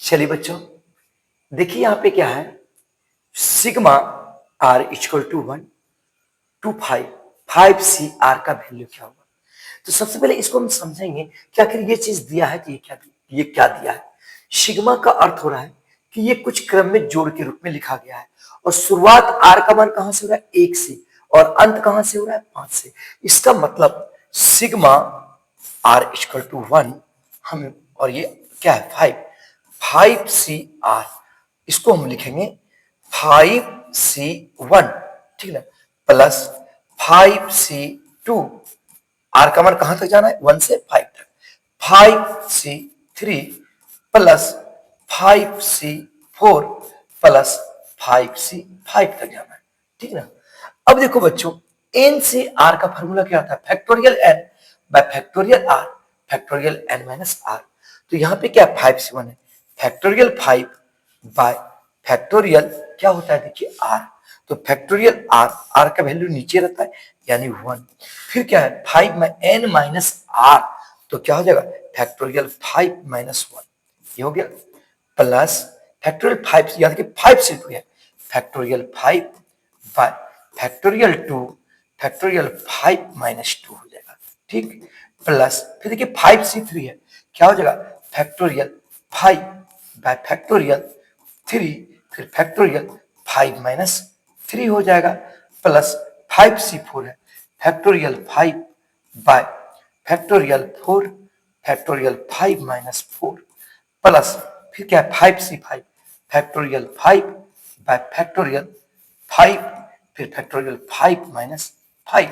चलिए बच्चों, देखिए यहाँ पे क्या है, sigma r equal to 1 to 5 C r का वैल्यू क्या होगा। तो सबसे पहले इसको हम समझेंगे कि आखिर ये चीज दिया है कि ये क्या दिया है। सिग्मा का अर्थ हो रहा है कि ये कुछ क्रम में जोड़ के रूप में लिखा गया है और शुरुआत आर का मान कहां से हो रहा है, 1 से, और अंत कहां से हो रहा है, 5 से। इसका मतलब सिग्मा आर इक्वल टू 1 हम, और ये क्या है 5 सी आर, इसको हम लिखेंगे 5C1, ठीक है, प्लस 5C2, आर का मान कहां तक जाना है, 1 से 5 तक, 5C3 plus 5C4 plus 5C5 तक जाना है, ठीक है ना। अब देखो बच्चों, एन से आर का फॉर्मूला क्या होता है, factorial n by factorial r, factorial n minus r. तो यहां पे क्या 5C1 है, फैक्टोरियल 5 बाय फैक्टोरियल क्या होता है, देखिए आर। तो फैक्टोरियल आर, आर का वैल्यू नीचे रहता है यानी 1। फिर क्या है 5 में एन माइनस आर, तो क्या हो जाएगा फैक्टोरियल 5 माइनस 1, ये हो गया, प्लस फैक्टोरियल 5 याद कि 5 से 2 है, factorial 5 bye factorial 2, factorial 5 minus 2 हो जाएगा, ठीक, प्लस फिर देखिए 5C3 है, क्या हो जाएगा फैक्टोरियल 5 बाय फैक्टोरियल 3, फिर फैक्टोरियल 5 माइनस 3 हो जाएगा, प्लस 5C4 है, factorial 5 bye factorial 4, factorial 5 minus 4, plus फिर क्या है 5C5, फैक्टोरियल 5 बाय फैक्टोरियल 5, फिर फैक्टोरियल 5 माइनस 5,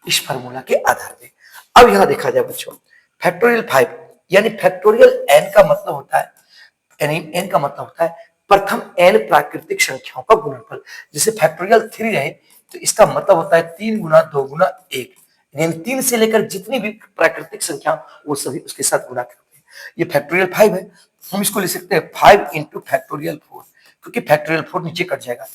इस फार्मूला के आधार पे। अब यहां देखा जाए बच्चों, फैक्टोरियल 5 यानी फैक्टोरियल n का मतलब होता है, n का मतलब होता है प्रथम n प्राकृतिक संख्याओं का गुणनफल। जैसे फैक्टोरियल 3 रहे तो इसका मतलब होता है 3 गुना 2 गुना 1, यानी 3 से लेकर जितनी भी प्राकृतिक संख्या वो सभी उसके साथ गुणा करते हैं। ये फैक्टोरियल 5 है, हम इसको लिख सकते हैं 5 इंटू फैक्टोरियल 4, क्योंकि फैक्टोरियल 4 नीचे कट जाएगा,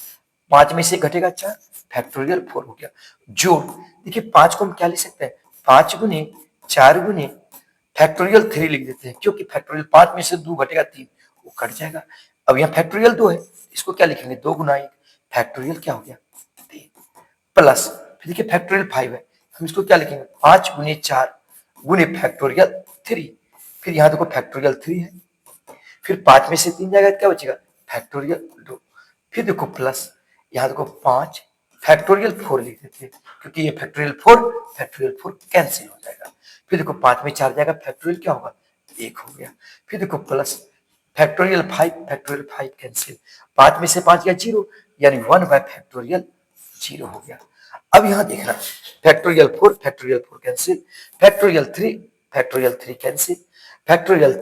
5 में से घटेगा 4, फैक्टोरियल 4 हो गया। जोड़, देखिए 5 को हम क्या लिख सकते हैं, 5 गुने 4 गुने फैक्टोरियल 3 लिख देते हैं, क्योंकि फैक्टोरियल 5 में से 2 घटेगा 3, वो कट जाएगा। अब यहाँ फैक्टोरियल 2 है, इसको क्या लिखेंगे 2 गुना 1, फैक्टोरियल क्या हो गया 3, प्लस फिर देखिए फैक्टोरियल 5 है, हम इसको क्या लिखेंगे 5 गुने 4 गुने फैक्टोरियल 3, फिर यहाँ देखो फैक्टोरियल 3 है, फिर 5 में से 3 जाएगा क्या बचेगा फैक्टोरियल 2, फिर देखो प्लस यहाँ देखो 5 फैक्टोरियल 4 लिख देते हैं, क्योंकि ये फैक्टोरियल 4 कैंसिल हो जाएगा। फिर देखो 5 में 4 जाएगा, फैक्टोरियल क्या होगा 1 हो गया। फिर देखो प्लस फैक्टोरियल 5 कैंसिल, 5 में से 5 गया 0, यानी 1 बाय फैक्टोरियल 0 हो गया। अब यहां देखना factorial 4 cancel, factorial 3 cancel, factorial 3 cancel, factorial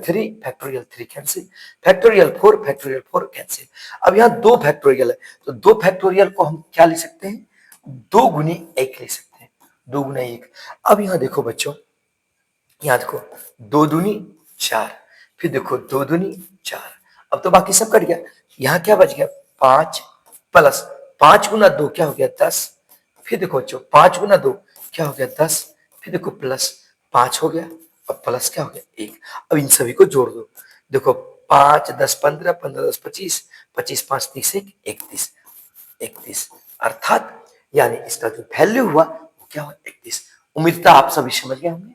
4 cancel. अब यहाँ 2 फैक्टोरियल है, तो 2 फैक्टोरियल को हम क्या लिख सकते हैं 2 गुनी 1 लिख सकते हैं, 2 गुना 1। अब यहाँ देखो बच्चों, यहाँ देखो 2 दूनी 4, फिर देखो 2 दूनी 4, अब तो बाकी सब कट गया, यहाँ क्या बच गया 5 प्लस 5 गुना 2 क्या हो गया 10, फिर देखो बच्चों 5 गुना 2 क्या हो गया 10, फिर देखो प्लस 5 हो गया, अब प्लस क्या हो गया 1। अब इन सभी को जोड़ दो, देखो 5 10 15, 15 10 25, 25 5 30 31, 31, अर्थात यानी इसका जो वैल्यू हुआ वो क्या हुआ 31। उम्मीद है आप सभी समझ गए होंगे।